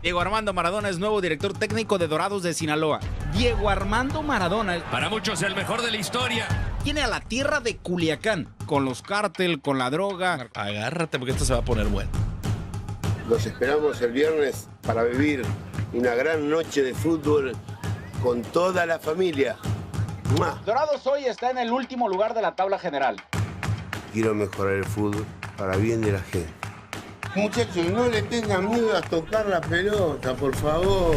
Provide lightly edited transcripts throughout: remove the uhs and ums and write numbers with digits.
Diego Armando Maradona es nuevo director técnico de Dorados de Sinaloa. Diego Armando Maradona, para muchos el mejor de la historia, tiene a la tierra de Culiacán, con los cártel, con la droga. Agárrate porque esto se va a poner bueno. Los esperamos el viernes para vivir una gran noche de fútbol con toda la familia. ¡Mua! Dorados hoy está en el último lugar de la tabla general. Quiero mejorar el fútbol para bien de la gente. Muchachos, no le tengan miedo a tocar la pelota, por favor.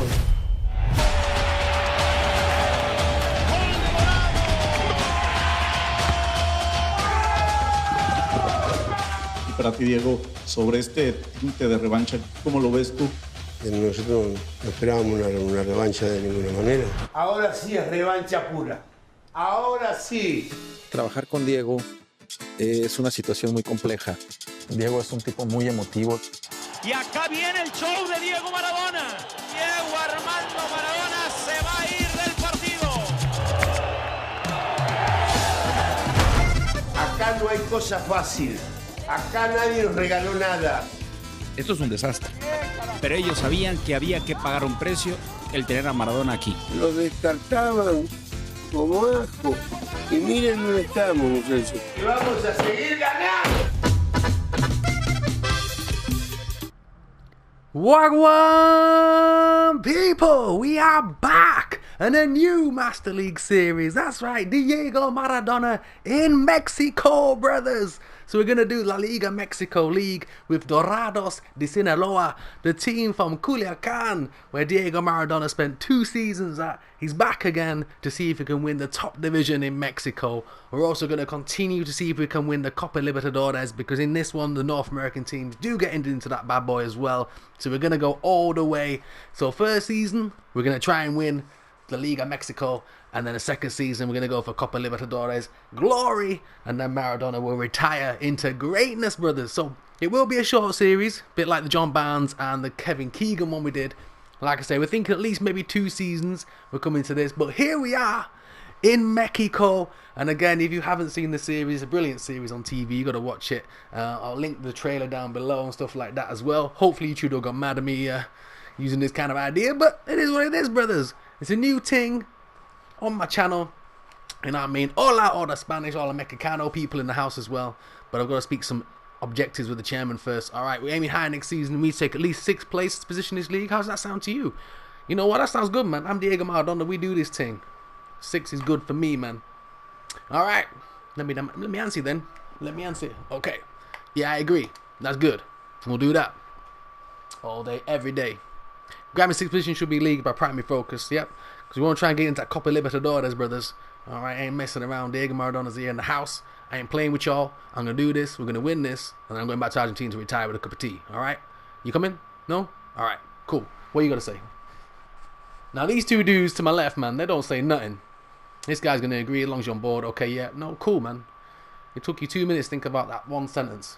Y para ti, Diego, sobre este tinte de revancha, ¿cómo lo ves tú? Nosotros no esperábamos una revancha de ninguna manera. Ahora sí es revancha pura. Ahora sí. Trabajar con Diego es una situación muy compleja. Diego es un tipo muy emotivo. y acá viene el show de Diego Maradona. Diego Armando Maradona se va a ir del partido. Acá no hay cosa fácil. Acá nadie nos regaló nada. Esto es un desastre. Pero ellos sabían que había que pagar un precio el tener a Maradona aquí. Lo descartaban como ajo. Y miren dónde estamos, muchachos. Y vamos a seguir ganando. Wagwan people, we are back and a new Master League series. That's right, Diego Maradona in Mexico, brothers. So we're going to do La Liga Mexico League with Dorados de Sinaloa, the team from Culiacan, where Diego Maradona spent 2 seasons at. He's back again to see if he can win the top division in Mexico. We're also going to continue to see if we can win the Copa Libertadores, because in this one, the North American teams do get into that bad boy as well. So we're going to go all the way. So first season, we're going to try and win La Liga Mexico, and then the second season we're going to go for Copa Libertadores glory, and then Maradona will retire into greatness, brothers. So it will be a short series, a bit like the John Barnes and the Kevin Keegan one we did. Like I say, we're thinking at least maybe 2 seasons we're coming to this, but here we are in Mexico. And again, if you haven't seen the series, a brilliant series on TV, you got to watch it. I'll link the trailer down below and stuff like that as well. Hopefully YouTube don't go mad at me using this kind of idea, but it is what it is, brothers. It's a new thing on my channel, you know what I mean? All the Spanish, all the Mexicano people in the house as well. But I've got to speak some objectives with the chairman first. Alright, we're aiming high next season. We take at least 6th place position in this league. How does that sound to you? You know what? That sounds good, man. I'm Diego Maradona. We do this thing. 6 is good for me, man. Alright, let me answer then. Let me answer. Okay. Yeah, I agree. That's good. We'll do that. All day, every day. Grabbing 6th position should be league by primary focus, yep. Because we want to try and get into that Copa Libertadores, brothers. Alright, I ain't messing around. Diego Maradona's here in the house. I ain't playing with y'all. I'm going to do this. We're going to win this. And then I'm going back to Argentina to retire with a cup of tea. Alright? You coming? No? Alright, cool. What you got to say? Now, these 2 dudes to my left, man, they don't say nothing. This guy's going to agree as long as you're on board. Okay, yeah. No, cool, man. It took you 2 minutes to think about that one sentence.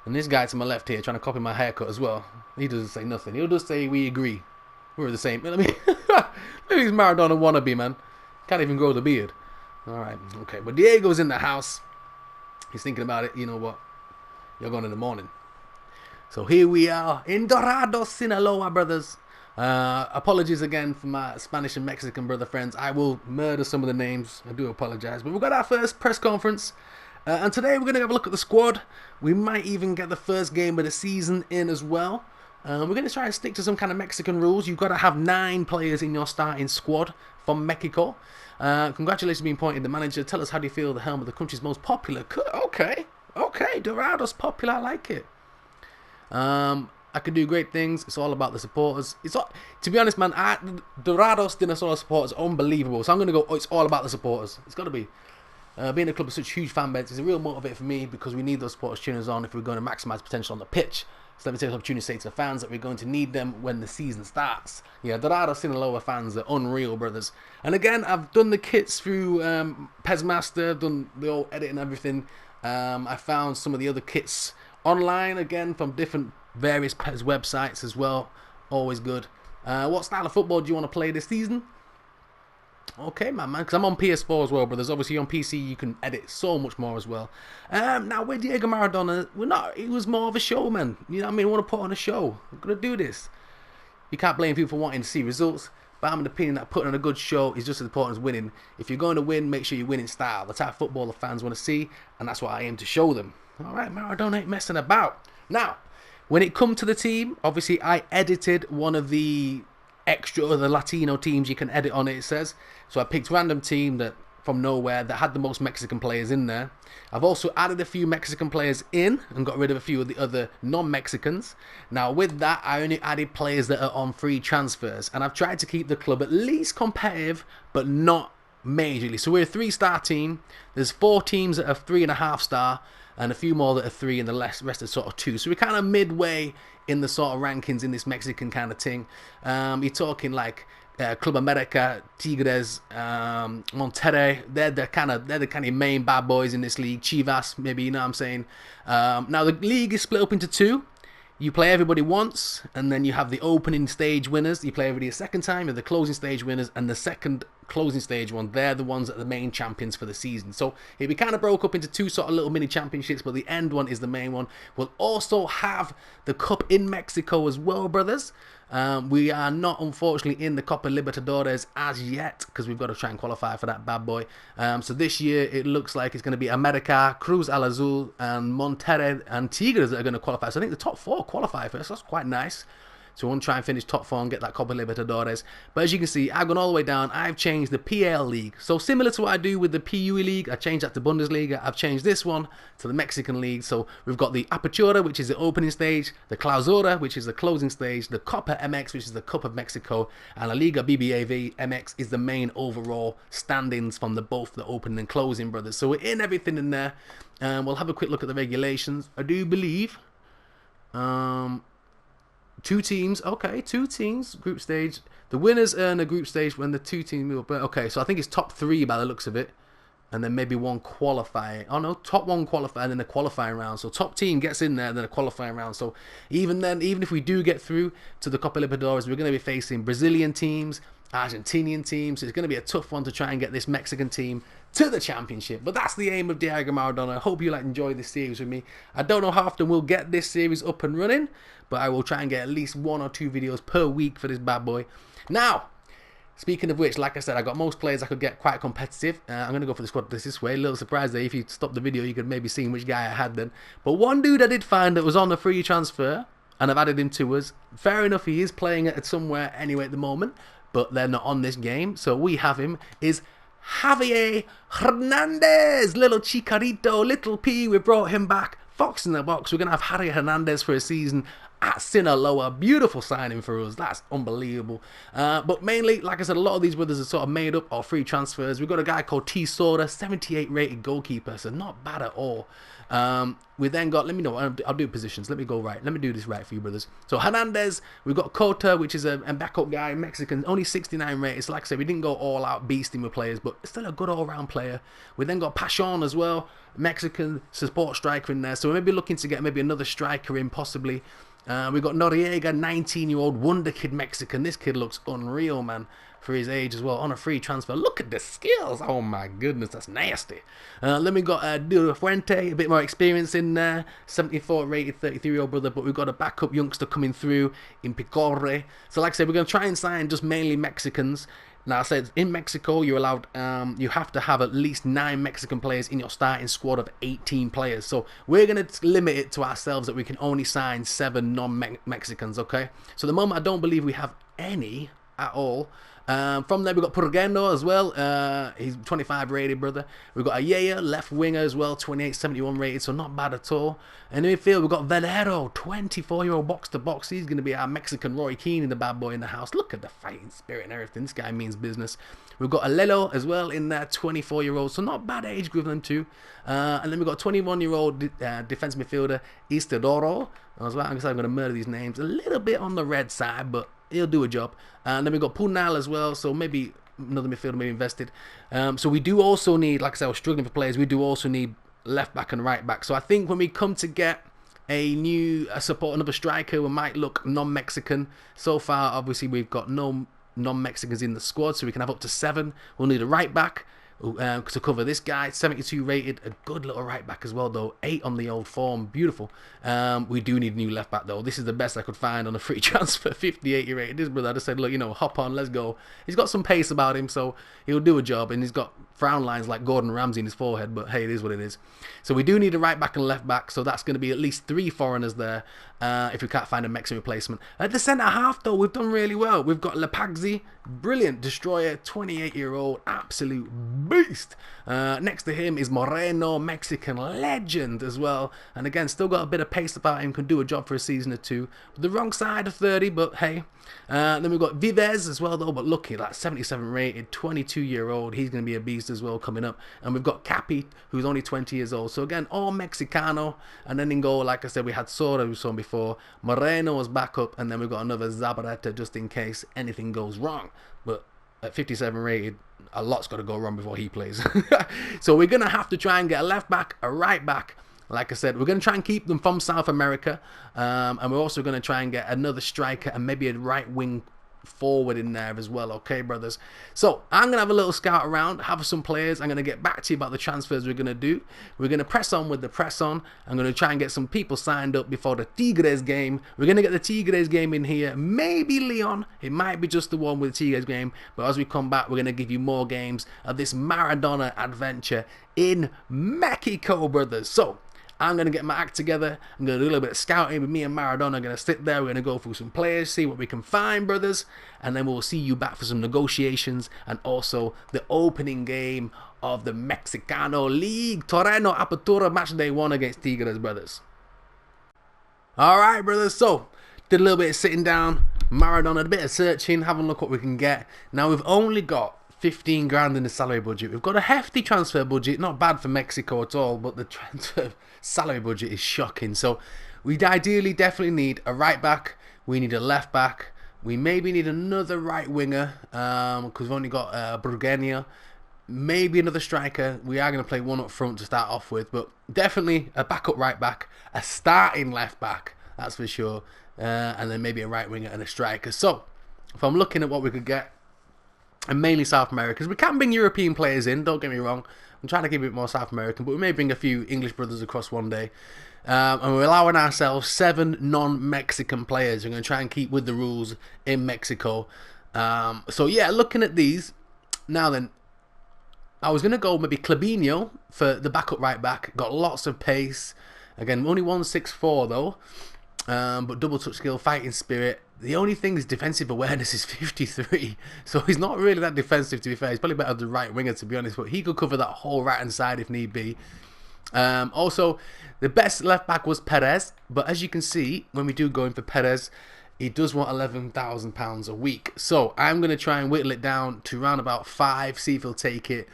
And this guy to my left here trying to copy my haircut as well. He doesn't say nothing. He'll just say we agree. We're the same. I mean, he's Maradona wannabe, man. Can't even grow the beard. Alright, okay. But Diego's in the house. He's thinking about it. You know what? You're going in the morning. So here we are in Dorados, Sinaloa, brothers. Apologies again for my Spanish and Mexican brother friends. I will murder some of the names. I do apologize. But we've got our first press conference. And today we're going to have a look at the squad. We might even get the first game of the season in as well. We're going to try and stick to some kind of Mexican rules. You've got to have 9 players in your starting squad from Mexico. Congratulations on being appointed the manager. Tell us, how do you feel the helm of the country's most popular? Okay, Dorados popular. I like it. I could do great things. It's all about the supporters. It's all, to be honest, man, Dorados de Sinaloa supporters are unbelievable. So I'm going to go, it's all about the supporters. It's got to be. Being a club with such huge fan base is a real motivator for me, because we need those supporters cheering us on if we're going to maximise potential on the pitch. So let me take this opportunity to say to the fans that we're going to need them when the season starts. Yeah, Dorados Sinaloa fans are unreal, brothers. And again, I've done the kits through PES Master, done the old edit and everything. I found some of the other kits online, again, from different various PES websites as well. Always good. What style of football do you want to play this season? Okay, man, because I'm on PS4 as well, brothers. Obviously, on PC, you can edit so much more as well. Now, with Diego Maradona, he was more of a showman. You know what I mean? I want to put on a show. I'm going to do this. you can't blame people for wanting to see results. But I'm of the opinion that putting on a good show is just as important as winning. If you're going to win, make sure you win in style. That's how football the fans want to see, and that's what I aim to show them. All right, Maradona ain't messing about. Now, when it comes to the team, obviously I edited one of the extra other Latino teams you can edit on it says. So I picked a random team that from nowhere that had the most Mexican players in there. I've also added a few Mexican players in and got rid of a few of the other non-Mexicans. Now with that, I only added players that are on free transfers, and I've tried to keep the club at least competitive but not majorly. So we're a 3-star team. There's 4 teams that are 3.5 star and a few more that are 3 and the rest are sort of 2. So we're kind of midway in the sort of rankings in this Mexican kind of thing. You're talking like Club America, Tigres, Monterrey. They're the kind of main bad boys in this league. Chivas, maybe, you know what I'm saying. Now the league is split up into 2. You play everybody once, and then you have the opening stage winners. You play everybody a second time. You have the closing stage winners, and the second closing stage one, they're the ones that are the main champions for the season. So we kind of broke up into 2 sort of little mini championships, but the end one is the main one. We'll also have the Cup in Mexico as well, brothers. We are not, unfortunately, in the Copa Libertadores as yet, because we've got to try and qualify for that bad boy. So this year, it looks like it's going to be America, Cruz Al Azul, and Monterrey and Tigres that are going to qualify. So I think the top 4 qualify for us. That's quite nice. So we want to try and finish top 4 and get that Copa Libertadores. But as you can see, I've gone all the way down. I've changed the PL League. So similar to what I do with the PUE League, I changed that to Bundesliga. I've changed this one to the Mexican League. So we've got the Apertura, which is the opening stage, the Clausura, which is the closing stage, the Copa MX, which is the Cup of Mexico, and La Liga BBAV MX is the main overall standings from both the opening and closing, brothers. So we're in everything in there. We'll have a quick look at the regulations. I do believe 2 teams, okay, 2 teams, group stage. The winners earn a group stage when the 2 teams move up. Okay, so I think it's top 3 by the looks of it. And then maybe 1 qualifying. Oh no, top 1 qualifying and then a qualifying round. So top team gets in there and then a qualifying round. So even then, even if we do get through to the Copa Libertadores, we're going to be facing Brazilian teams, Argentinian teams. So it's going to be a tough one to try and get this Mexican team to the championship. But that's the aim of Diego Maradona. I hope you enjoy this series with me. I don't know how often we'll get this series up and running, but I will try and get at least 1 or 2 videos per week for this bad boy. Now, speaking of which, like I said, I got most players I could get quite competitive. I'm going to go for the squad this way. A little surprise there. If you stop the video, you could maybe see which guy I had then. But one dude I did find that was on a free transfer, and I've added him to us. Fair enough, he is playing it somewhere anyway at the moment, but they're not on this game. So we have him, is Javier Hernandez, little Chicarito, little P. We brought him back. Fox in the box. We're going to have Javier Hernandez for a season at Sinaloa. Beautiful signing for us. That's unbelievable. But mainly, like I said, a lot of these brothers are sort of made up or free transfers. We've got a guy called T. Soda, 78 rated goalkeeper, so not bad at all. We then got, let me know, I'll do positions. Let me go right. Let me do this right for you, brothers. So Hernandez, we've got Cota, which is a backup guy, Mexican, only 69 rated. So like I said, we didn't go all out beasting with players, but still a good all-round player. We then got Patroen as well, Mexican support striker in there. So we may be looking to get maybe another striker in, possibly. We've got Noriega, 19-year-old wonder kid Mexican. This kid looks unreal, man, for his age as well, on a free transfer. Look at the skills. Oh, my goodness, that's nasty. Then we got De La Fuente, a bit more experience in there. 74-rated 33-year-old brother, but we've got a backup youngster coming through in Picorre. So, like I said, we're going to try and sign just mainly Mexicans. Now, I said in Mexico, you're allowed, you have to have at least 9 Mexican players in your starting squad of 18 players. So we're going to limit it to ourselves that we can only sign 7 non-Mexicans, okay? So at the moment, I don't believe we have any at all. From there, we've got Purgano as well. He's 25 rated, brother. We've got Ayaya, left winger as well, 28, 71 rated, so not bad at all. And in midfield, we've got Valero, 24-year-old box-to-box. He's going to be our Mexican Roy Keane in the bad boy in the house. Look at the fighting spirit and everything. This guy means business. We've got Alelo as well in there, 24-year-old, so not bad age group them too. And then we've got 21-year-old defense midfielder, Istedoro. As well, I guess I'm going to murder these names. A little bit on the red side, but he'll do a job. And then we've got Punal as well, so maybe another midfielder maybe invested. So we do also need, like I said, I was struggling for players, we do also need left back and right back. So I think when we come to get another striker, we might look non-Mexican. So far, obviously, we've got no non-Mexicans in the squad, so we can have up to 7. We'll need a right back. to cover this guy. 72 rated, a good little right back as well though. 8 on the old form, beautiful. We do need a new left back though. This is the best I could find on a free transfer. 58 rated. This brother, I just said, look, you know, hop on, let's go. He's got some pace about him, so he'll do a job, and he's got frown lines like Gordon Ramsay in his forehead, but hey, it is what it is. So we do need a right back and left back, so that's going to be at least 3 foreigners there if we can't find a Mexican replacement. At the centre half though, we've done really well. We've got Lepagzi, brilliant destroyer, 28-year-old, absolute beast. Next to him is Moreno, Mexican legend as well, and again, still got a bit of pace about him, can do a job for a season or two. The wrong side of 30, but hey. Then we've got Vives as well though, but lucky, that 77 rated, 22-year-old, he's going to be a beast as well coming up. And we've got Capi, who's only 20 years old. So again, all Mexicano. And then in goal, like I said, we had Sora, who we saw before. Moreno was back up, and then we've got another Zabaleta just in case anything goes wrong. But at 57 rated, a lot's got to go wrong before he plays. So we're going to have to try and get a left back, a right back. Like I said, we're going to try and keep them from South America, and we're also going to try and get another striker and maybe a right wing forward in there as well, okay, brothers? So I'm going to have a little scout around, have some players. I'm going to get back to you about the transfers we're going to do. We're going to press on with the press on. I'm going to try and get some people signed up before the Tigres game. We're going to get the Tigres game in here, maybe Leon. It might be just the one with the Tigres game, but as we come back, we're going to give you more games of this Maradona adventure in Mexico, brothers. So I'm going to get my act together. I'm going to do a little bit of scouting with me and Maradona. I'm going to sit there. We're going to go through some players, see what we can find, brothers. And then we'll see you back for some negotiations and also the opening game of the Mexicano League. Torreno Apertura match day 1 against Tigres, brothers. All right, brothers. So, did a little bit of sitting down. Maradona, a bit of searching, having a look what we can get. Now, we've only got 15 grand in the salary budget. We've got a hefty transfer budget, not bad for Mexico at all, but the transfer salary budget is shocking. So we ideally definitely need a right back, we need a left back, we maybe need another right winger because we've only got Burguenia, maybe another striker. We are going to play one up front to start off with, but definitely a backup right back, a starting left back, that's for sure, and then maybe a right winger and a striker. So if I'm looking at what we could get, and mainly South Americans. We can bring European players in, don't get me wrong. I'm trying to keep it more South American, but we may bring a few English brothers across one day. And we're allowing ourselves 7 non-Mexican players. We're going to try and keep with the rules in Mexico. So yeah, looking at these. Now then, I was going to go maybe Clabinho for the backup right back. Got lots of pace. Again, only 164 though. But double touch skill, fighting spirit. The only thing is defensive awareness is 53, so he's not really that defensive, to be fair. He's probably better than right winger, to be honest, but he could cover that whole right hand side if need be. Also, the best left back was Perez, but as you can see, when we do go in for Perez, he does want £11,000 a week. So I'm going to try and whittle it down to around about 5, see if he'll take it.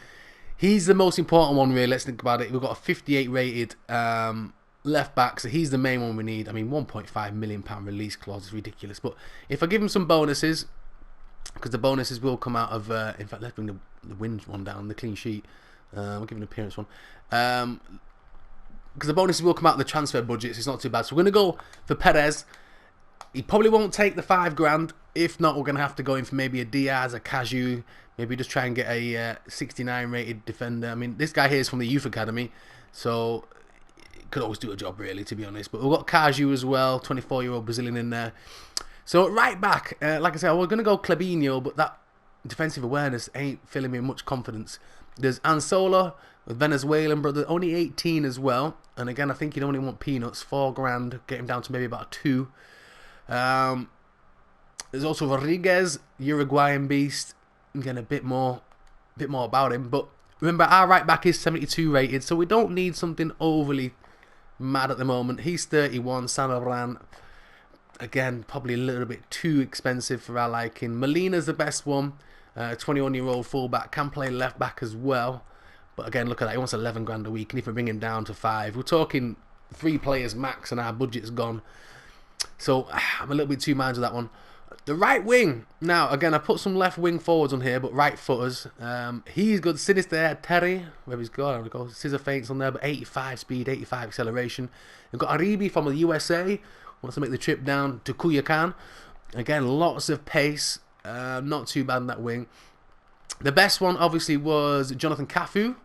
He's the most important one, really. Let's think about it. We've got a 58 rated left back, so he's the main one we need. I mean, £1.5 million release clause is ridiculous, but if I give him some bonuses, because the bonuses will come out of in fact, let's bring the win one down, the clean sheet. We'll give an appearance one, because the bonuses will come out of the transfer budget, so it's not too bad. So we're going to go for Perez. He probably won't take the 5 grand. If not, we're going to have to go in for maybe a Diaz, a Caju, maybe just try and get a 69 rated defender. I mean, this guy here is from the youth academy, so could always do a job, really, to be honest. But we've got Caju as well, 24-year-old Brazilian in there. So right back, like I said, we're going to go Clabinho, but that defensive awareness ain't filling me with much confidence. There's Ansola, with Venezuelan brother, only 18 as well. And again, I think you'd only want peanuts, 4 grand, get him down to maybe about 2. There's also Rodriguez, Uruguayan beast. Again, a bit more about him. But remember, our right back is 72 rated, so we don't need something overly mad at the moment. He's 31. Sanoran, again, probably a little bit too expensive for our liking. Molina's the best one. 21-year-old fullback, can play left back as well. But again, look at that. He wants 11 grand a week, and if we bring him down to 5, we're talking 3 players max, and our budget's gone. So I'm a little bit too minded of that one. The right wing. Now, again, I put some left wing forwards on here, but right footers. He's good. Sinister Terry, where he's got, scissor feints on there, but 85 speed, 85 acceleration. We've got Aribi from the USA. Wants to make the trip down to Culiacan. Again, lots of pace. Not too bad in that wing. The best one, obviously, was Jonathan Cafu.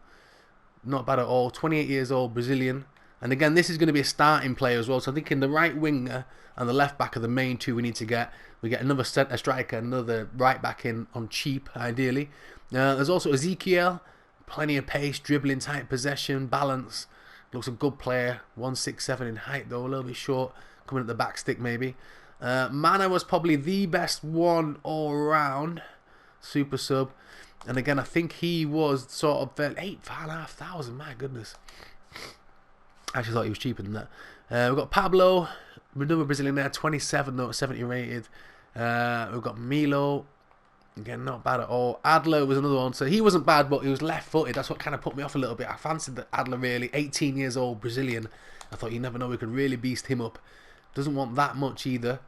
Not bad at all. 28 years old, Brazilian. And again, this is going to be a starting player as well. So I think in the right winger and the left back are the main two we need to get. We get another centre striker, another right back in on cheap, ideally. There's also Ezekiel. Plenty of pace, dribbling, tight possession, balance. Looks a good player. 167 in height, though. A little bit short. Coming at the back stick, maybe. Mana was probably the best one all around. Super sub. And again, I think he was sort of 8,500. My goodness. I actually thought he was cheaper than that. We've got Pablo, another Brazilian there, 27, though, 70 rated. We've got Milo. Again, not bad at all. Adler was another one. So he wasn't bad, but he was left-footed. That's what kind of put me off a little bit. I fancied that Adler, really. 18 years old, Brazilian. I thought you never know, we could really beast him up. Doesn't want that much either.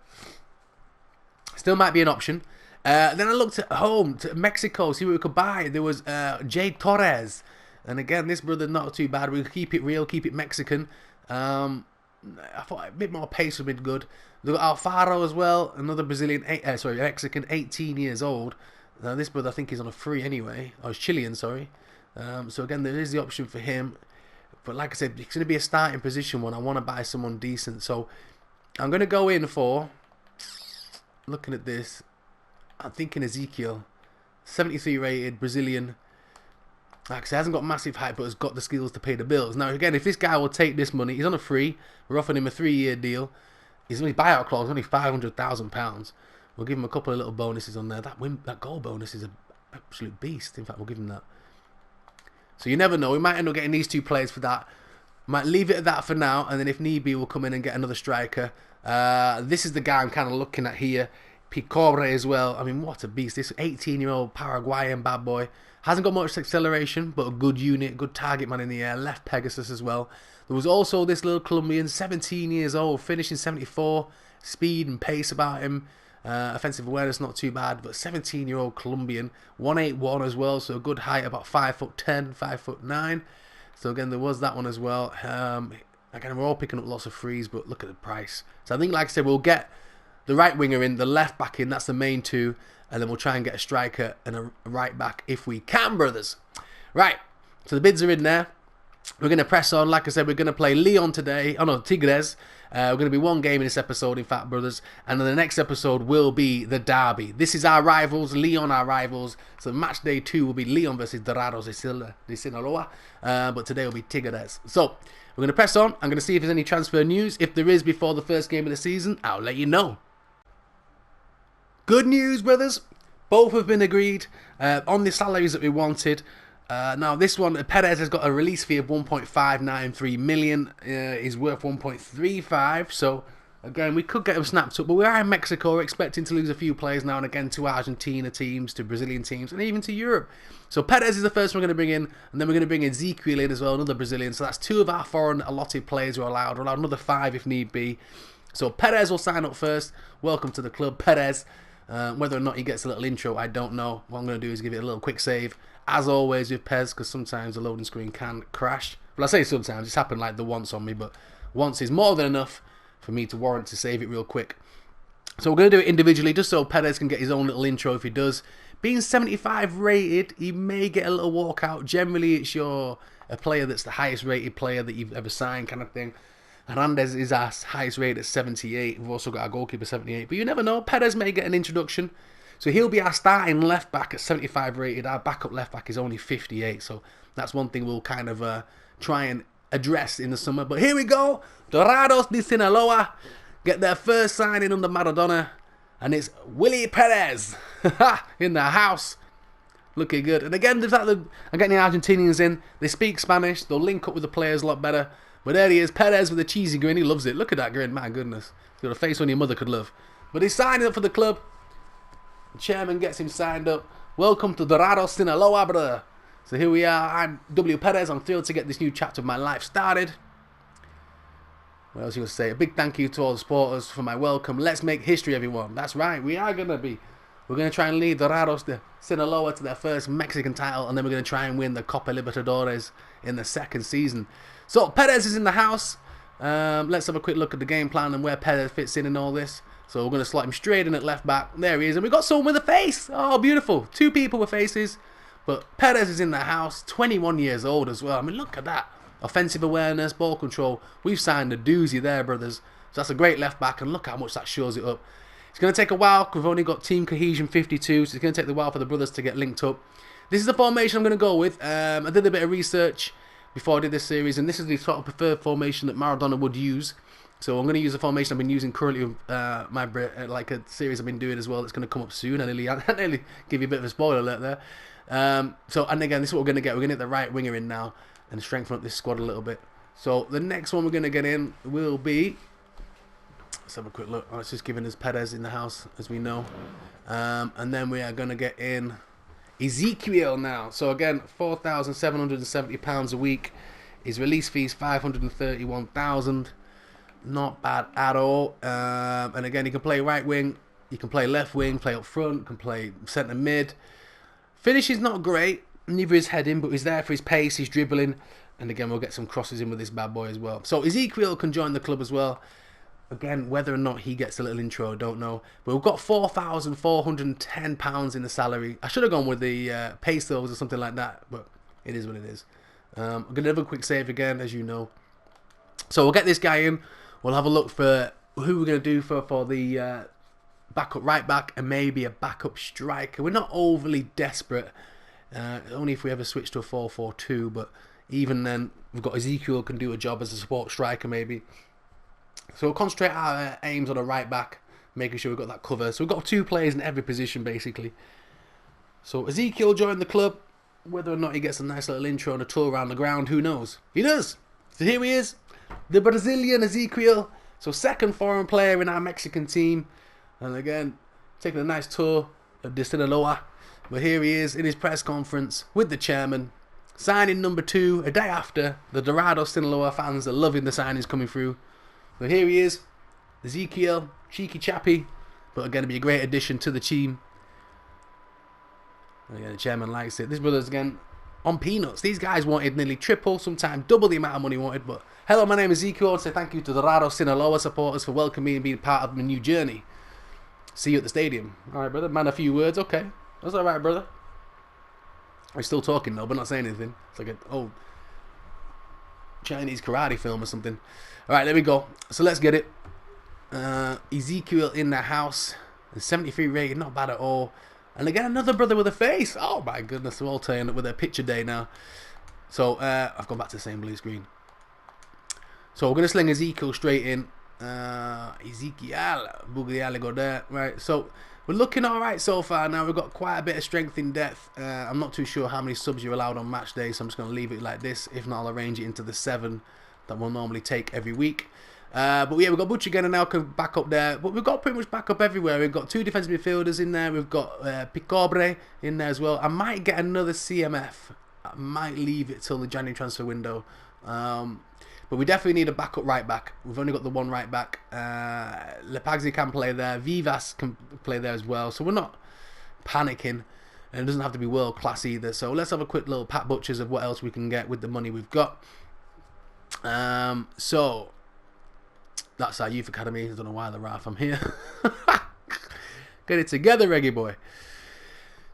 Still might be an option. Then I looked at home to Mexico, see what we could buy. There was Jay Torres, and again, this brother not too bad. We'll keep it real, keep it Mexican. I thought a bit more pace would be good. We've got Alfaro as well, another Brazilian, Mexican, 18 years old. Now this brother, I think he's on a free anyway. Oh, he's Chilean, sorry. So again, there is the option for him. But like I said, it's going to be a starting position one. I want to buy someone decent, so I'm going to go in for, looking at this, I'm thinking Ezekiel, 73 rated, Brazilian. Like I said, hasn't got massive height, but has got the skills to pay the bills. Now, again, if this guy will take this money, he's on a free. We're offering him a 3-year deal. His only buyout clause is only £500,000. We'll give him a couple of little bonuses on there. That goal bonus is an absolute beast. In fact, we'll give him that. So you never know. We might end up getting these two players for that. Might leave it at that for now, and then if need be, we'll come in and get another striker. This is the guy I'm kind of looking at here. Picore as well. I mean, what a beast. This 18-year-old Paraguayan bad boy. Hasn't got much acceleration, but a good unit, good target man in the air. Left Pegasus as well. There was also this little Colombian, 17 years old, finishing 74. Speed and pace about him. Offensive awareness, not too bad, but 17-year-old Colombian. 181 as well, so a good height, about 5'10", 5'9". So again, there was that one as well. Again, we're all picking up lots of frees, but look at the price. So I think, like I said, we'll get the right winger in, the left back in, that's the main two, and then we'll try and get a striker and a right back if we can, brothers. Right, so the bids are in there. We're going to press on. Like I said, we're going to play Leon today. Oh no, Tigres. We're going to be one game in this episode, in fact, brothers. And then the next episode will be the derby. This is our rivals, Leon our rivals. So match day 2 will be Leon versus DORADOS de Sinaloa. But today will be Tigres. So we're going to press on. I'm going to see if there's any transfer news. If there is before the first game of the season, I'll let you know. Good news, brothers. Both have been agreed on the salaries that we wanted. Now this one, Perez has got a release fee of 1.593 million. He's worth 1.35. So again, we could get him snapped up, but we are in Mexico. We're expecting to lose a few players now and again to Argentina teams, to Brazilian teams, and even to Europe. So Perez is the first one we're going to bring in, and then we're going to bring Ezekiel in as well, another Brazilian. So that's 2 of our foreign allotted players who are allowed. We're allowed another 5 if need be. So Perez will sign up first. Welcome to the club, Perez. Whether or not he gets a little intro, I don't know. What I'm going to do is give it a little quick save. As always with PES, because sometimes the loading screen can crash. Well, I say sometimes, it's happened like the once on me, but once is more than enough for me to warrant to save it real quick. So we're going to do it individually, just so Perez can get his own little intro if he does. Being 75 rated, he may get a little walkout. Generally, it's a player that's the highest rated player that you've ever signed kind of thing. Hernandez is our highest rated at 78. We've also got our goalkeeper 78. But you never know, Perez may get an introduction. So he'll be our starting left back at 75 rated. Our backup left back is only 58. So that's one thing we'll kind of try and address in the summer. But here we go. DORADOS de Sinaloa get their first signing under Maradona. And it's Willy Perez in the house. Looking good. And again, the fact that I'm getting the Argentinians in. They speak Spanish. They'll link up with the players a lot better. But there he is, Perez with a cheesy grin. He loves it. Look at that grin. My goodness. He's got a face only your mother could love. But he's signing up for the club. The chairman gets him signed up. Welcome to DORADOS Sinaloa, brother. So here we are. I'm W. Perez. I'm thrilled to get this new chapter of my life started. What else you going to say? A big thank you to all the supporters for my welcome. Let's make history, everyone. That's right. We are going to be. We're going to try and lead DORADOS de Sinaloa to their first Mexican title. And then we're going to try and win the Copa Libertadores in the second season. So Perez is in the house. Let's have a quick look at the game plan and where Perez fits in and all this. So we're going to slot him straight in at left back. There he is. And we've got someone with a face. Oh, beautiful. 2 people with faces. But Perez is in the house. 21 years old as well. I mean, look at that. Offensive awareness, ball control. We've signed a doozy there, brothers. So that's a great left back. And look how much that shows it up. It's going to take a while. We've only got team cohesion 52. So it's going to take a while for the brothers to get linked up. This is the formation I'm going to go with. I did a bit of research before I did this series. And this is the sort of preferred formation that Maradona would use. So I'm going to use the formation I've been using currently with like a series I've been doing as well that's going to come up soon. I nearly give you a bit of a spoiler alert there. And again, this is what we're going to get. We're going to get the right winger in now and strengthen up this squad a little bit. So the next one we're going to get in will be... Let's have a quick look. Oh, it's just giving us Perez in the house, as we know. And then we are going to get in Ezekiel now. So again, £4,770 a week. His release fee is $531,000. Not bad at all. And again, you can play right wing, you can play left wing, play up front, you can play centre mid. Finish is not great, neither is heading, but he's there for his pace, his dribbling. And again, we'll get some crosses in with this bad boy as well. So Ezekiel can join the club as well. Again, whether or not he gets a little intro, I don't know. But we've got £4,410 in the salary. I should have gone with the pesos or something like that, but it is what it is. I'm going to have a quick save again, as you know. So we'll get this guy in. We'll have a look for who we're going to do for the backup right back and maybe a backup striker. We're not overly desperate. Only if we ever switch to a 4-4-2. But even then, we've got Ezekiel can do a job as a support striker maybe. So we'll concentrate our aims on a right back, making sure we've got that cover. So we've got 2 players in every position basically. So Ezekiel joined the club. Whether or not he gets a nice little intro and a tour around the ground, who knows? He does. So here he is. The Brazilian Ezekiel, so second foreign player in our Mexican team. And again, taking a nice tour of de Sinaloa. But here he is in his press conference with the chairman. Signing number 2 a day after. The DORADOS Sinaloa fans are loving the signings coming through. So here he is, Ezekiel, cheeky chappy. But again, it'll be a great addition to the team. And again, the chairman likes it. This brother's again on peanuts. These guys wanted nearly triple, sometimes double the amount of money wanted. But hello, my name is Ezekiel. I say thank you to the DORADOS Sinaloa supporters for welcoming me and being part of my new journey. See you at the stadium. Alright, brother. Man, a few words. Okay. That's alright, brother. I'm still talking though, but not saying anything. It's like an old Chinese karate film or something. Alright, there we go. So let's get it. Ezekiel in the house. 73 rated. Not bad at all. And again, another brother with a face. Oh my goodness, we're all turning up with a picture day now. So, I've gone back to the same blue screen. So we're going to sling Ezekiel straight in. Ezekiel. Bugliale go there. Right, so we're looking alright so far now. We've got quite a bit of strength in depth. I'm not too sure how many subs you're allowed on match day, so I'm just going to leave it like this. If not, I'll arrange it into the 7 that we'll normally take every week. But yeah, we've got Butch again and now can back up there. But we've got pretty much back up everywhere. We've got 2 defensive midfielders in there. We've got Picobre in there as well. I might get another CMF. I might leave it till the January transfer window. But we definitely need a backup right back. We've only got the 1 right back. Lepagzi can play there. Vivas can play there as well. So we're not panicking. And it doesn't have to be world class either. So let's have a quick little Pat Butchers of what else we can get with the money we've got. So that's our youth academy. I don't know why the Ralph I'm here. Get it together, ReggaeBoy.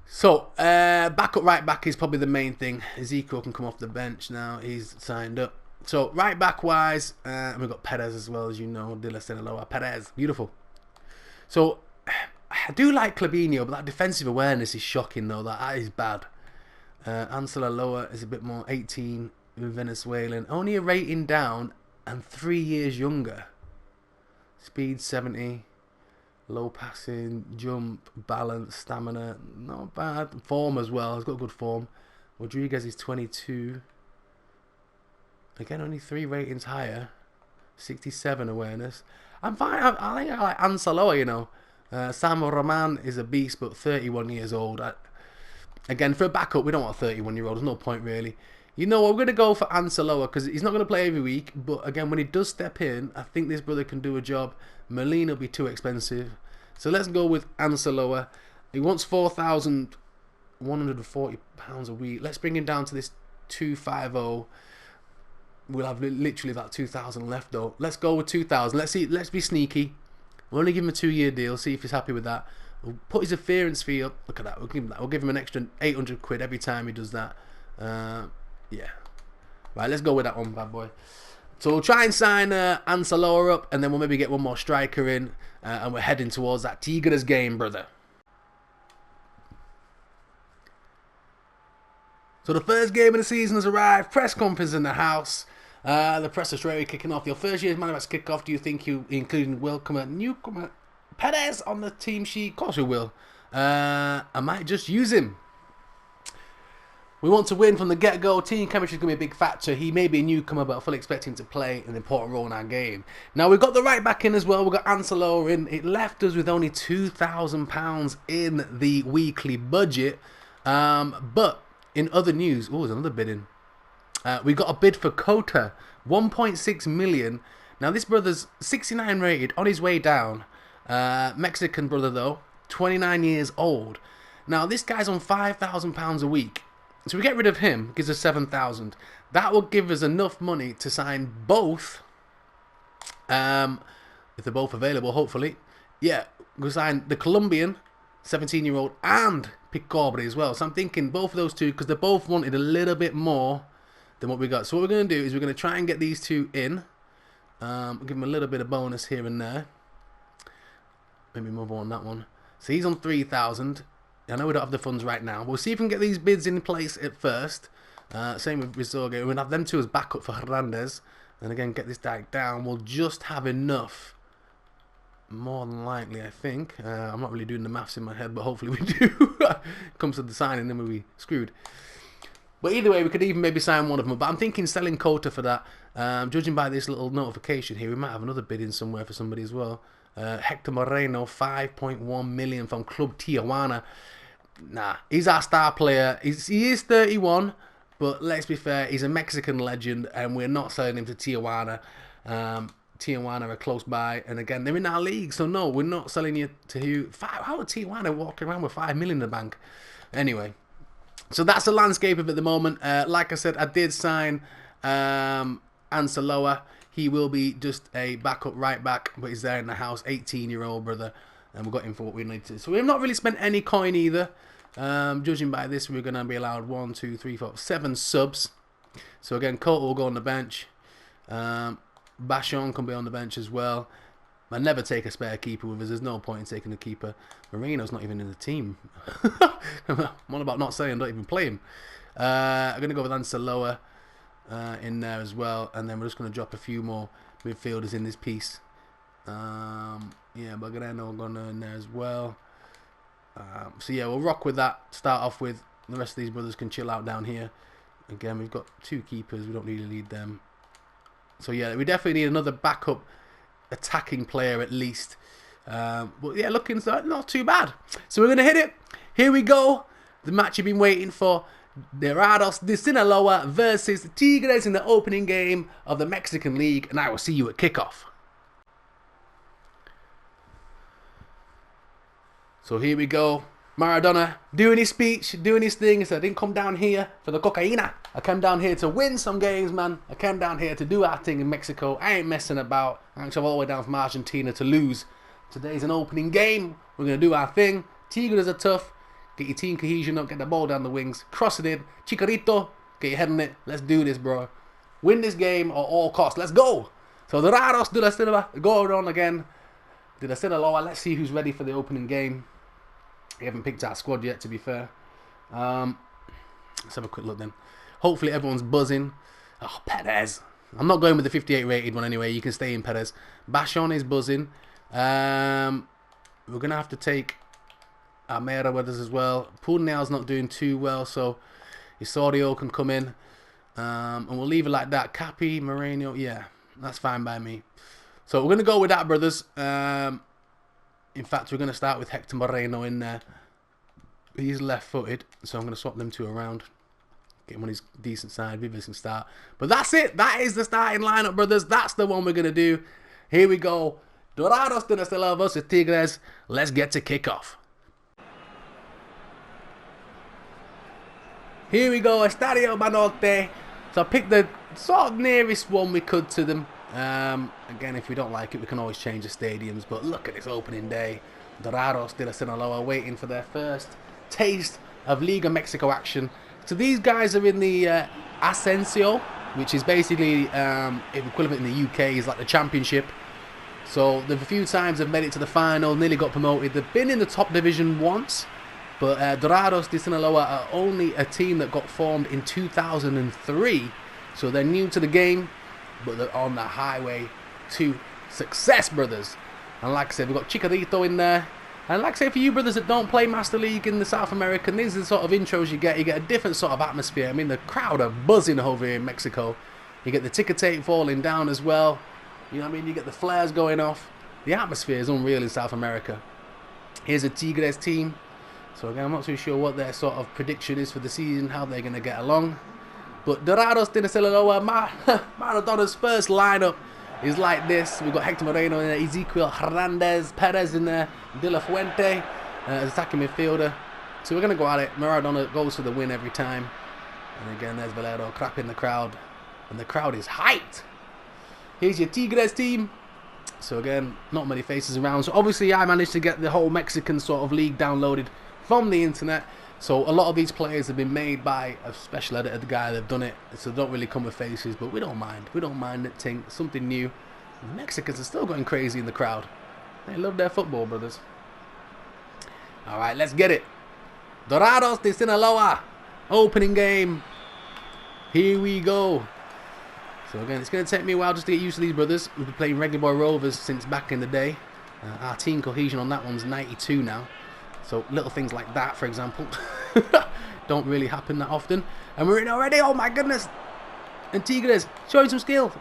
So backup right back is probably the main thing. Ezekiel can come off the bench now. He's signed up. So right back wise, we've got Perez as well, as you know. De La Sinaloa. Perez, beautiful. So I do like Clabinho, but that defensive awareness is shocking though. That is bad. Ansela Loa is a bit more 18 Venezuelan. Only a rating down and 3 years younger. Speed 70, low passing, jump, balance, stamina, not bad. Form as well, he's got good form. Rodriguez is 22. Again, only 3 ratings higher. 67 awareness. I'm fine. I think I like Ansaloa, you know. Sam Roman is a beast, but 31 years old. Again, for a backup, we don't want a 31-year-old. There's no point, really. You know what, we're going to go for Ansaloa because he's not going to play every week. But again, when he does step in, I think this brother can do a job. Molina will be too expensive. So let's go with Ansaloa. He wants £4,140 a week. Let's bring him down to this 250. We'll have literally about 2,000 left though. Let's go with 2,000. Let's see. Let's be sneaky. We'll only give him a 2-year deal, see if he's happy with that. We'll put his interference fee up. Look at that. We'll give him that. We'll give him an extra 800 quid every time he does that. Yeah. Right, let's go with that one, bad boy. So we'll try and sign Ansaloa up, and then we'll maybe get one more striker in, and we're heading towards that Tigres game, brother. So the first game of the season has arrived. Press conference in the house. The press is straight away kicking off. Your first year's man about to kick off. Do you think you, including newcomer Perez on the team sheet? Of course we will. I might just use him. We want to win from the get-go. Team chemistry is going to be a big factor. He may be a newcomer, but I fully expect him to play an important role in our game. Now, we've got the right back in as well. We've got Ansaloa in. It left us with only £2,000 in the weekly budget. But in other news, there's another bid in. We got a bid for Cota, 1.6 million. Now, this brother's 69 rated, on his way down. Mexican brother, though, 29 years old. Now, this guy's on £5,000 a week. So we get rid of him, gives us 7,000. That will give us enough money to sign both. If they're both available, hopefully. Yeah, we'll sign the Colombian, 17-year-old, and Picobre as well. So I'm thinking both of those two, because they both wanted a little bit more than what we got. So what we're going to do is we're going to try and get these two in. Give them a little bit of bonus here and there. Maybe move on that one. So he's on 3,000. I know we don't have the funds right now. We'll see if we can get these bids in place at first. Same with Rizorge. We'll have them two as backup for Hernandez. And again, get this guy down. We'll just have enough. More than likely, I think. I'm not really doing the maths in my head, but hopefully we do. Comes to the signing, then we'll be screwed. But either way, we could even maybe sign one of them. But I'm thinking selling Cota for that. Judging by this little notification here, we might have another bid in somewhere for somebody as well. Hector Moreno, 5.1 million from Club Tijuana. Nah, he's our star player. He is 31, but let's be fair, he's a Mexican legend, and we're not selling him to Tijuana. Tijuana are close by, and again, they're in our league, so no, we're not selling you to who. How are Tijuana walking around with 5 million in the bank? Anyway, so that's the landscape of it at the moment. Like I said, I did sign Ansaloa. He will be just a backup right back, but he's there in the house, 18-year-old brother, and we got him for what we need to. So we have not really spent any coin either. Judging by this, we're going to be allowed 1, 2, 3, 4, 7 subs. So again, Cota will go on the bench. Bachon can be on the bench as well. I never take a spare keeper with us. There's no point in taking a keeper. Moreno's not even in the team. I'm on about not saying, don't even play him. I'm going to go with Ansaloa in there as well. And then we're just going to drop a few more midfielders in this piece. Yeah, Bagreano going in there as well. So yeah, we'll rock with that. Start off with. The rest of these brothers can chill out down here. Again, we've got 2 keepers. We don't really need them. So yeah, we definitely need another backup attacking player at least. But yeah, looking not too bad. So we're going to hit it. Here we go. The match you've been waiting for. DORADOS de Sinaloa versus Tigres in the opening game of the Mexican League. And I will see you at kickoff. So here we go. Maradona doing his speech, doing his thing. He said, I didn't come down here for the cocaína. I came down here to win some games, man. I came down here to do our thing in Mexico. I ain't messing about. I travel all the way down from Argentina to lose. Today's an opening game. We're going to do our thing. Tigres are tough. Get your team cohesion up. Get the ball down the wings. Cross it in. Chicarito. Get your head on it. Let's do this, bro. Win this game at all costs. Let's go. So DORADOS de Sinaloa. Go on again. De Sinaloa. Let's see who's ready for the opening game. We haven't picked our squad yet, to be fair. Let's have a quick look then. Hopefully everyone's buzzing. Oh, Perez. I'm not going with the 58 rated one anyway. You can stay in Perez. Bachon is buzzing. We're going to have to take Almeida with us as well. Pulneal's not doing too well, so Isorio can come in. And we'll leave it like that. Capi, Moreno, yeah, that's fine by me. So we're going to go with that, brothers. In fact, we're going to start with Hector Moreno in there. He's left-footed, so I'm going to swap them two around. Get him on his decent side. Vivas can start. But that's it. That is the starting lineup, brothers. That's the one we're going to do. Here we go. DORADOS de Sinaloa versus Tigres. Let's get to kickoff. Here we go. Estadio Banorte. So I picked the sort of nearest one we could to them. Again, if we don't like it, we can always change the stadiums. But look at this opening day. Dorados de Sinaloa waiting for their first taste of Liga Mexico action. So these guys are in the Ascenso, which is basically equivalent in the UK is like the championship. So the few times they've made it to the final, nearly got promoted. They've been in the top division once, but Dorados de Sinaloa are only a team that got formed in 2003. So they're new to the game, but they're on the highway to success, brothers. And like I said, we've got Chicharito in there. And like I say, for you brothers that don't play Master League in the South American, these are the sort of intros you get. You get a different sort of atmosphere. I mean, the crowd are buzzing over here in Mexico. You get the ticker tape falling down as well. You know what I mean? You get the flares going off. The atmosphere is unreal in South America. Here's a Tigres team. So again, I'm not too sure what their sort of prediction is for the season, how they're going to get along. But Dorados de Sinaloa, Maradona's first lineup is like this. We've got Hector Moreno in there, Ezequiel Hernandez, Perez in there, De La Fuente as attacking midfielder. So we're going to go at it. Maradona goes for the win every time. And again, there's Valero crapping the crowd. And the crowd is hyped. Here's your Tigres team. So again, not many faces around. So obviously I managed to get the whole Mexican sort of league downloaded from the internet. So a lot of these players have been made by a special editor, the guy that have done it. So they don't really come with faces, but we don't mind. We don't mind it. Something new. The Mexicans are still going crazy in the crowd. They love their football, brothers. Alright, let's get it. Dorados de Sinaloa. Opening game. Here we go. So again, it's going to take me a while just to get used to these brothers. We've been playing ReggaeBoy Rovers since back in the day. Our team cohesion on that one's 92 now. So little things like that, for example, don't really happen that often. And we're in already. Oh my goodness! And Tigres showing some skill.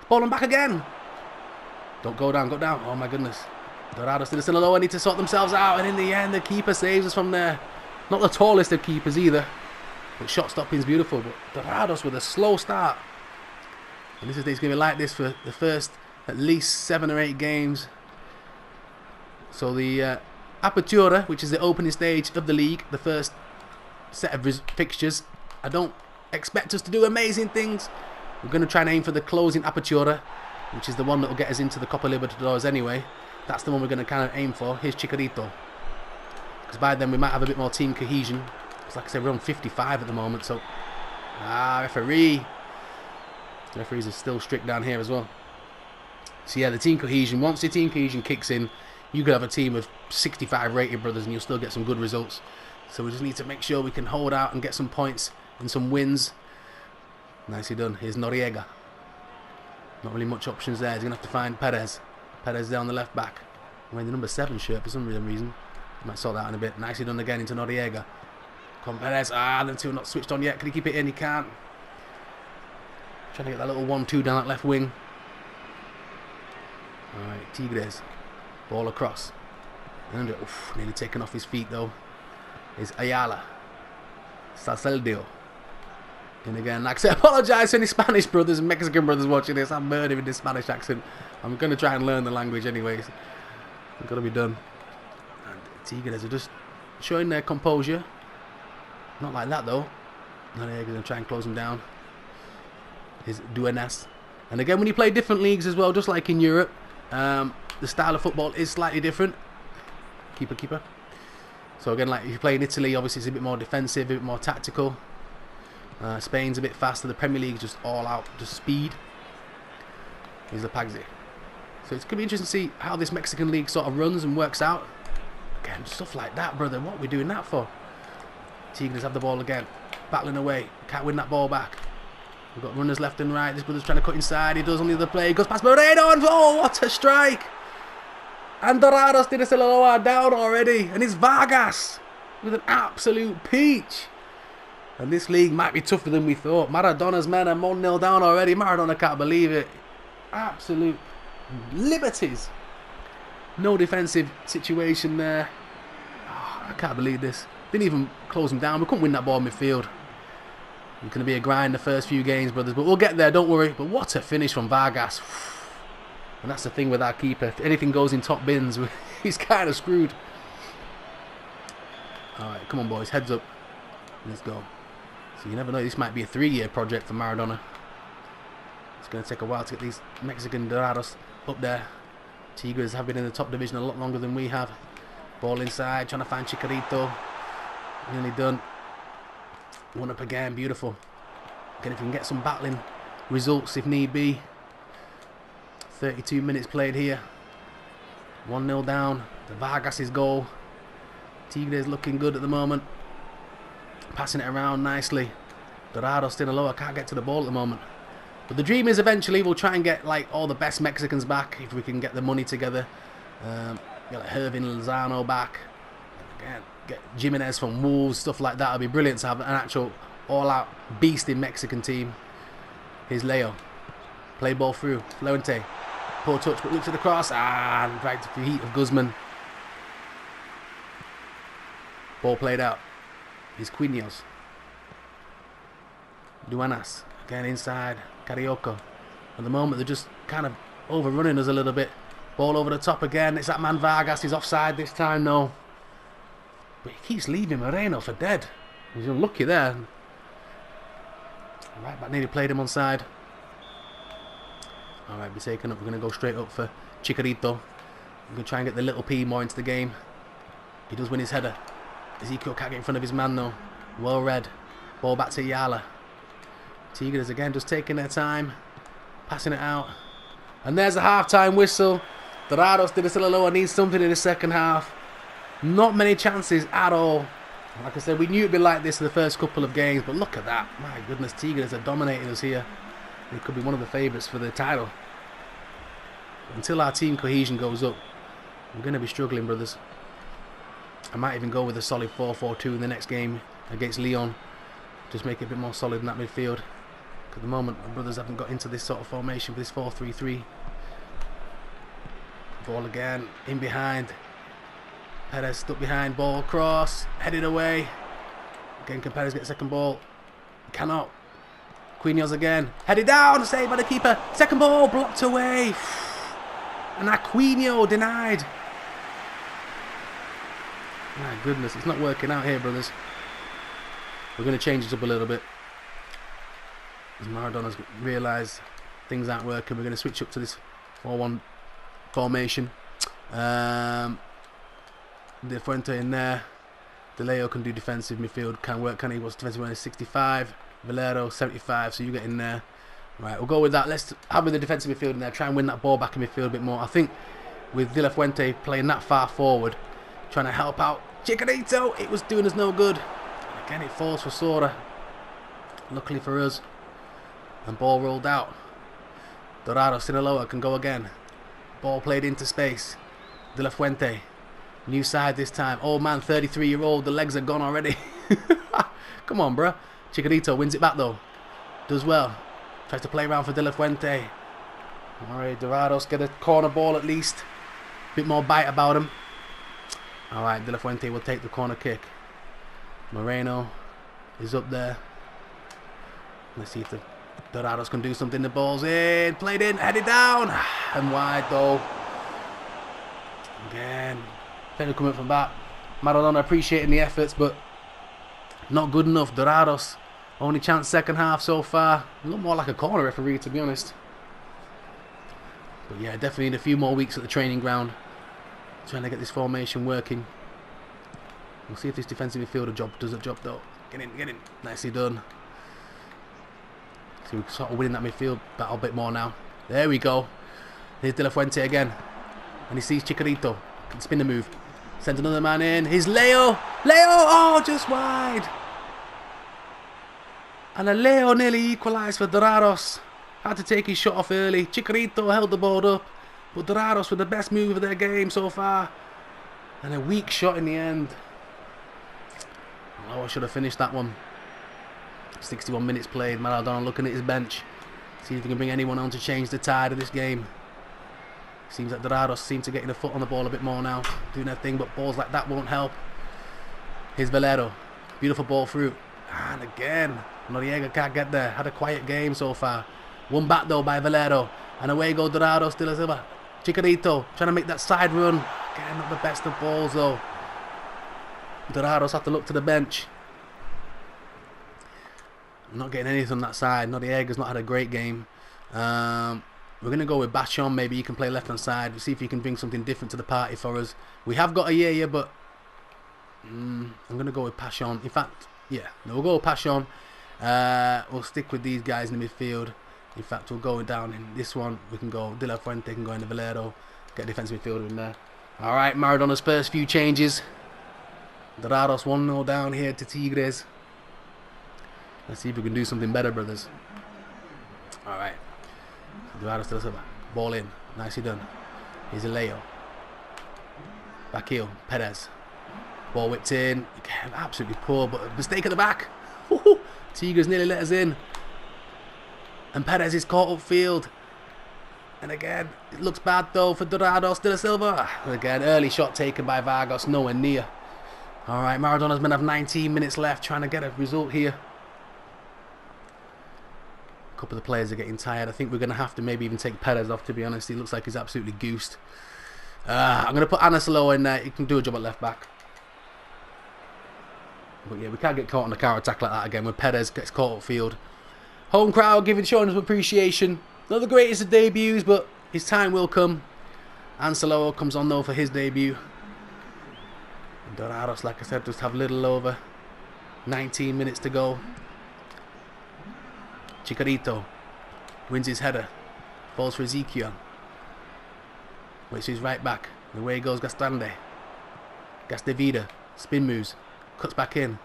Balling back again. Don't go down, go down. Oh my goodness. Dorados de Sinaloa need to sort themselves out. And in the end, the keeper saves us from there. Not the tallest of keepers either. But shot stopping is beautiful. But Dorados with a slow start. And it's going to be like this for the first at least 7 or 8 games. So the Apertura, which is the opening stage of the league, the first set of fixtures, I don't expect us to do amazing things. We're going to try and aim for the closing Apertura, which is the one that will get us into the Copa Libertadores anyway. That's the one we're going to kind of aim for. Here's Chicharito. Because by then we might have a bit more team cohesion. Because like I said, we're on 55 at the moment, so... referee. The referees are still strict down here as well. So yeah, the team cohesion. Once the team cohesion kicks in, you could have a team of 65 rated brothers and you'll still get some good results. So we just need to make sure we can hold out and get some points and some wins. Nicely done. Here's Noriega. Not really much options there. He's going to have to find Perez. Perez down the left back. Wearing the number 7 shirt for some reason. Might sort that out in a bit. Nicely done again into Noriega. Come on, Perez. Them two are not switched on yet. Can he keep it in? He can't. Trying to get that little 1-2 down that left wing. Alright, Tigres. Ball across. And nearly taken off his feet though. Is Ayala. Salcedo. And again, like I said, I apologise to any Spanish brothers and Mexican brothers watching this. I'm murdering this Spanish accent. I'm going to try and learn the language anyways. It's got to be done. And Tigres are just showing their composure. Not like that though. They're going to try and close them down. Is Duenas. And again, when you play different leagues as well, just like in Europe, the style of football is slightly different. Keeper. So again, like if you play in Italy, obviously it's a bit more defensive, a bit more tactical. Spain's a bit faster. The Premier League is just all out, just speed. Here's the Pagzi. So it's going to be interesting to see how this Mexican league sort of runs and works out. Again, stuff like that, brother. What are we doing that for? Tigres have the ball again. Battling away. Can't win that ball back. We've got runners left and right. This brother's trying to cut inside. He does on the other play. He goes past Moreno and oh, what a strike! And Dorados de Sinaloa down already. And it's Vargas with an absolute peach. And this league might be tougher than we thought. Maradona's men are 1-0 down already. Maradona can't believe it. Absolute liberties. No defensive situation there. Oh, I can't believe this. Didn't even close him down. We couldn't win that ball in midfield. It's going to be a grind the first few games, brothers. But we'll get there, don't worry. But what a finish from Vargas. And that's the thing with our keeper. If anything goes in top bins, he's kind of screwed. Alright, come on, boys. Heads up. Let's go. So you never know. This might be a 3-year project for Maradona. It's going to take a while to get these Mexican Dorados up there. Tigres have been in the top division a lot longer than we have. Ball inside, trying to find Chicharito. Nearly done. One up again, beautiful. Again, if we can get some battling results if need be. 32 minutes played here. 1-0 down. The Vargas' goal. Tigres looking good at the moment. Passing it around nicely. DORADOS de SINALOA can't get to the ball at the moment. But the dream is eventually we'll try and get like all the best Mexicans back if we can get the money together. Get like Hervin Lozano back. Again, get Jimenez from Wolves, stuff like that. It'll be brilliant to have an actual all-out beast in Mexican team. Here's Leo. Play ball through. Fuente. Poor touch, but looks at the cross. And right to the heat of Guzman. Ball played out. Here's Quinhos. Duenas. Again inside. Carioca. At the moment, they're just kind of overrunning us a little bit. Ball over the top again. It's that man Vargas. He's offside this time, no. But he keeps leaving Moreno for dead. He's unlucky there. Right back nearly played him onside. Alright, we're taken up. We're going to go straight up for Chicharito. We're going to try and get the little P more into the game. He does win his header. Ezekiel can't get in front of his man though. Well read. Ball back to Yala. Tigres again just taking their time. Passing it out. And there's a half-time whistle. DORADOS de SINALOA needs something in the second half. Not many chances at all. Like I said, we knew it'd be like this in the first couple of games, but look at that. My goodness, Tigres are dominating us here. It could be one of the favourites for the title. Until our team cohesion goes up, we're going to be struggling, brothers. I might even go with a solid 4-4-2 in the next game against Lyon. Just make it a bit more solid in that midfield. At the moment, my brothers haven't got into this sort of formation for this 4-3-3. Ball again, in behind. Perez stuck behind, ball cross, headed away. Again, can Perez get second ball? Cannot. Quinhos again, headed down, saved by the keeper. Second ball, blocked away. And Aquino denied. My goodness, it's not working out here, brothers. We're going to change it up a little bit. As Maradona's realised things aren't working, we're going to switch up to this 4-1 formation. De Fuente in there. De Leo can do defensive midfield. Can work, can he? What's defensive one? 65. Valero 75. So you get in there. Right, we'll go with that. Let's have with the defensive midfield in there. Try and win that ball back in midfield a bit more. I think with De La Fuente playing that far forward, trying to help out Chicharito, it was doing us no good. Again, it falls for Sora. Luckily for us. And ball rolled out. DORADOS de SINALOA can go again. Ball played into space. De La Fuente. New side this time. Old man, 33-year-old. The legs are gone already. Come on, bruh. Chicharito wins it back though. Does well. Tries to play around for De La Fuente. Alright, DORADOS get a corner ball at least. Bit more bite about him. Alright, De La Fuente will take the corner kick. Moreno is up there. Let's see if the DORADOS can do something. The ball's in. Played in. Headed down. And wide though. Again. Plenty coming from that. Maradona appreciating the efforts, but not good enough. DORADOS. Only chance second half so far. A lot more like a corner referee, to be honest. But yeah, definitely need a few more weeks at the training ground. Trying to get this formation working. We'll see if this defensive midfielder does a job though. Get in, get in. Nicely done. So we're sort of winning that midfield battle a bit more now. There we go. Here's De La Fuente again. And he sees Chicharito. Can spin the move. Sends another man in. Here's Leo. Leo! Oh, just wide. And Leo nearly equalised for DORADOS. Had to take his shot off early. Chicharito held the ball up. But DORADOS with the best move of their game so far. And a weak shot in the end. Oh, I should have finished that one. 61 minutes played. Maradona looking at his bench. See if he can bring anyone on to change the tide of this game. Seems like DORADOS seem to getting a foot on the ball a bit more now. Doing their thing, but balls like that won't help. Here's Valero. Beautiful ball through. And again, Noriega can't get there. Had a quiet game so far. One back though by Valero. And away go DORADOS de SINALOA. Chicharito trying to make that side run. Again, not the best of balls though. DORADOS have to look to the bench. Not getting anything on that side. Noriega's not had a great game. We're going to go with Bashon. Maybe you can play left-hand side. We'll see if you can bring something different to the party for us. We have got a yeah, but I'm going to go with Pashon. In fact, yeah, no, we'll go with Pashon. We'll stick with these guys in the midfield. In fact, we'll go down in this one. We can go De La Fuente, can go into Valero. Get a defensive midfielder in there. Alright, Maradona's first few changes. Dorados 1-0 down here to Tigres. Let's see if we can do something better, brothers. Alright. Dorados does it. Ball in. Nicely done. Here's a Leo. Back heel. Perez. Ball whipped in. Again, absolutely poor, but a mistake at the back. Tigres nearly let us in. And Perez is caught upfield. And again, it looks bad though for Dorados de Silva. And again, early shot taken by Vargas, nowhere near. Alright, Maradona's men have 19 minutes left, trying to get a result here. A couple of the players are getting tired. I think we're going to have to maybe even take Perez off, to be honest. He looks like he's absolutely goosed. I'm going to put Anasalova in there. He can do a job at left back. But yeah, we can't get caught on the counter attack like that again when Perez gets caught upfield. Home crowd showing us appreciation. Not the greatest of debuts, but his time will come. Ancelotti comes on though for his debut. And Dorados, like I said, just have little over 19 minutes to go. Chicharito wins his header. Falls for Ezekiel. Waits for his right back. And away goes Gastande. Gastevida. Spin moves. Cuts back in.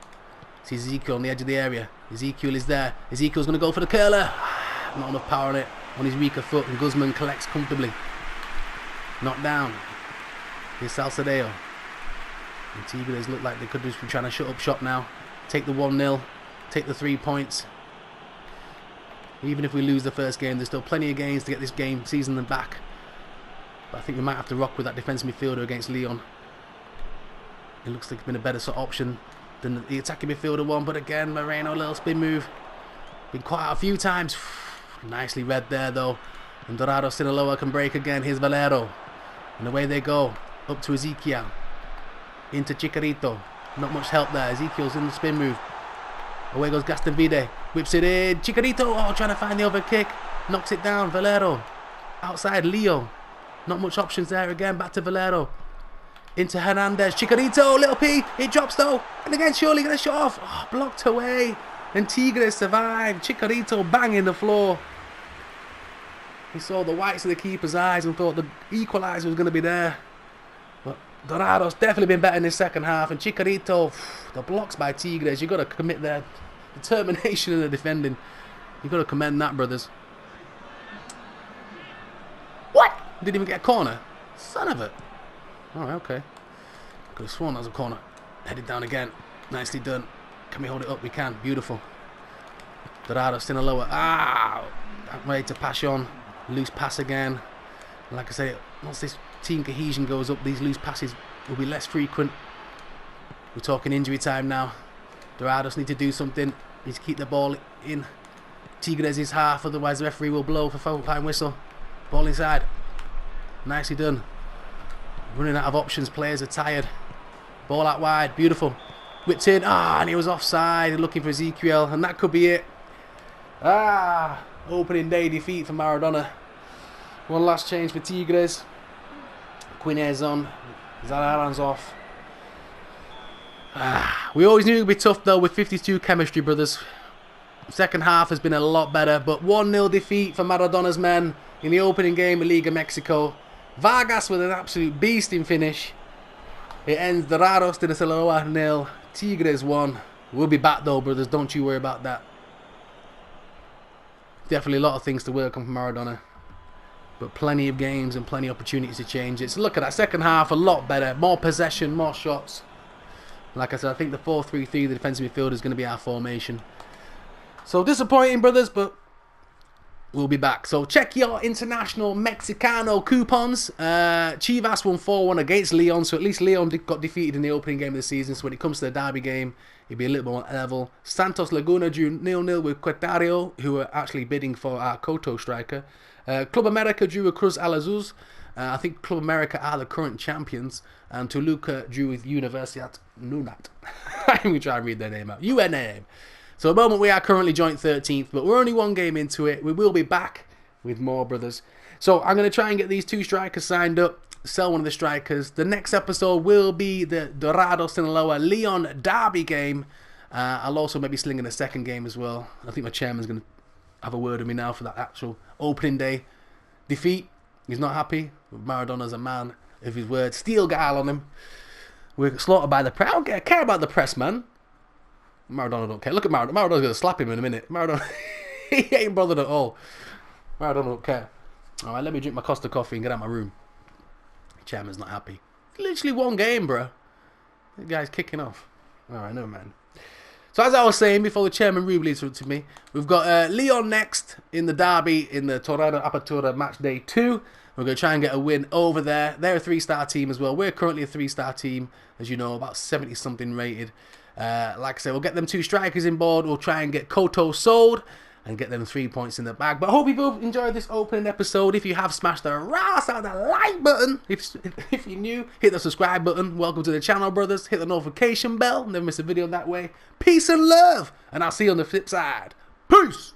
Sees Ezekiel on the edge of the area. Ezekiel is there. Ezekiel's going to go for the curler. Not enough power on it. On his weaker foot. And Guzman collects comfortably. Knocked down. Here's Salcedo. And Tigres look like they could just be trying to shut up shop now. Take the 1-0. Take the 3 points. Even if we lose the first game, there's still plenty of games to get this game season and back. But I think we might have to rock with that defensive midfielder against Leon. It looks like it's been a better sort of option than the attacking midfielder one. But again, Moreno, little spin move. Been caught out a few times. Nicely read there though. And Dorado Sinaloa can break again. Here's Valero. And away they go. Up to Ezekiel. Into Chicharito. Not much help there. Ezekiel's in the spin move. Away goes Gastevide. Whips it in. Chicharito. Oh, trying to find the other kick. Knocks it down. Valero. Outside Leo. Not much options there again. Back to Valero. Into Hernandez. Chicharito. Little P. It drops though. And again, surely going to shut off. Oh, blocked away. And Tigres survived. Chicharito banging the floor. He saw the whites of the keeper's eyes and thought the equaliser was going to be there. But Dorados definitely been better in the second half. And Chicharito, the blocks by Tigres, you've got to commit their determination in the defending. You've got to commend that, brothers. What? Didn't even get a corner? Son of it. Alright, okay. Could have sworn that was a corner. Headed down again. Nicely done. Can we hold it up? We can. Beautiful. Dorados Sinaloa. Ah! Ready to pass on. Loose pass again. And like I say, once this team cohesion goes up, these loose passes will be less frequent. We're talking injury time now. Dorados need to do something. Need to keep the ball in Tigres' half, otherwise the referee will blow for foul time whistle. Ball inside. Nicely done. Running out of options. Players are tired. Ball out wide. Beautiful. Whipped in. Ah, and he was offside. Looking for Ezekiel, and that could be it. Ah, opening day defeat for Maradona. One last change for Tigres. Quinez on. Zararan's off. We always knew it would be tough though with 52 chemistry, brothers. Second half has been a lot better, but 1-0 defeat for Maradona's men in the opening game of Liga Mexico. Vargas with an absolute beasting finish. It ends Dorados de Sinaloa 0, Tigres 1. We'll be back though, brothers, don't you worry about that. Definitely a lot of things to work on for Maradona. But plenty of games and plenty of opportunities to change it. So look at that second half, a lot better. More possession, more shots. Like I said, I think the 4-3-3, the defensive midfield, is going to be our formation. So disappointing, brothers, but we'll be back. So check your International Mexicano coupons. Chivas won 4-1 against Leon. So at least Leon got defeated in the opening game of the season. So when it comes to the derby game, it'll be a little more level. Santos Laguna drew 0-0 with Quetario, who are actually bidding for our Coto striker. Club America drew with Cruz Alazuz. I think Club America are the current champions. And Toluca drew with Universidad Nunat. Let me try and read their name out. UNAM. So at the moment we are currently joint 13th, but we're only one game into it. We will be back with more, brothers. So I'm going to try and get these 2 strikers signed up, sell one of the strikers. The next episode will be the DORADOS de Sinaloa Leon Derby game. I'll also maybe sling in a second game as well. I think my chairman's going to have a word with me now for that actual opening day defeat. He's not happy. Maradona's a man of his word. Steel guile on him. We're slaughtered by the press. I don't care about the press, man. Maradona don't care. Look at Maradona. Maradona's going to slap him in a minute. Maradona, he ain't bothered at all. Maradona don't care. Alright, let me drink my Costa coffee and get out of my room. Chairman's not happy. Literally 1 game, bro. The guy's kicking off. Alright, never mind. So as I was saying before the chairman rudely interrupted me, we've got Leon next in the derby in the Tornado Apertura match day 2. We're going to try and get a win over there. They're a 3-star team as well. We're currently a 3-star team, as you know, about 70-something rated. Like I said, we'll get them 2 strikers in board. We'll try and get Koto sold and get them 3 points in the bag. But I hope you both enjoyed this opening episode. If you have, smash the ass out of the like button. If you're new, hit the subscribe button. Welcome to the channel, brothers. Hit the notification bell. Never miss a video that way. Peace and love. And I'll see you on the flip side. Peace.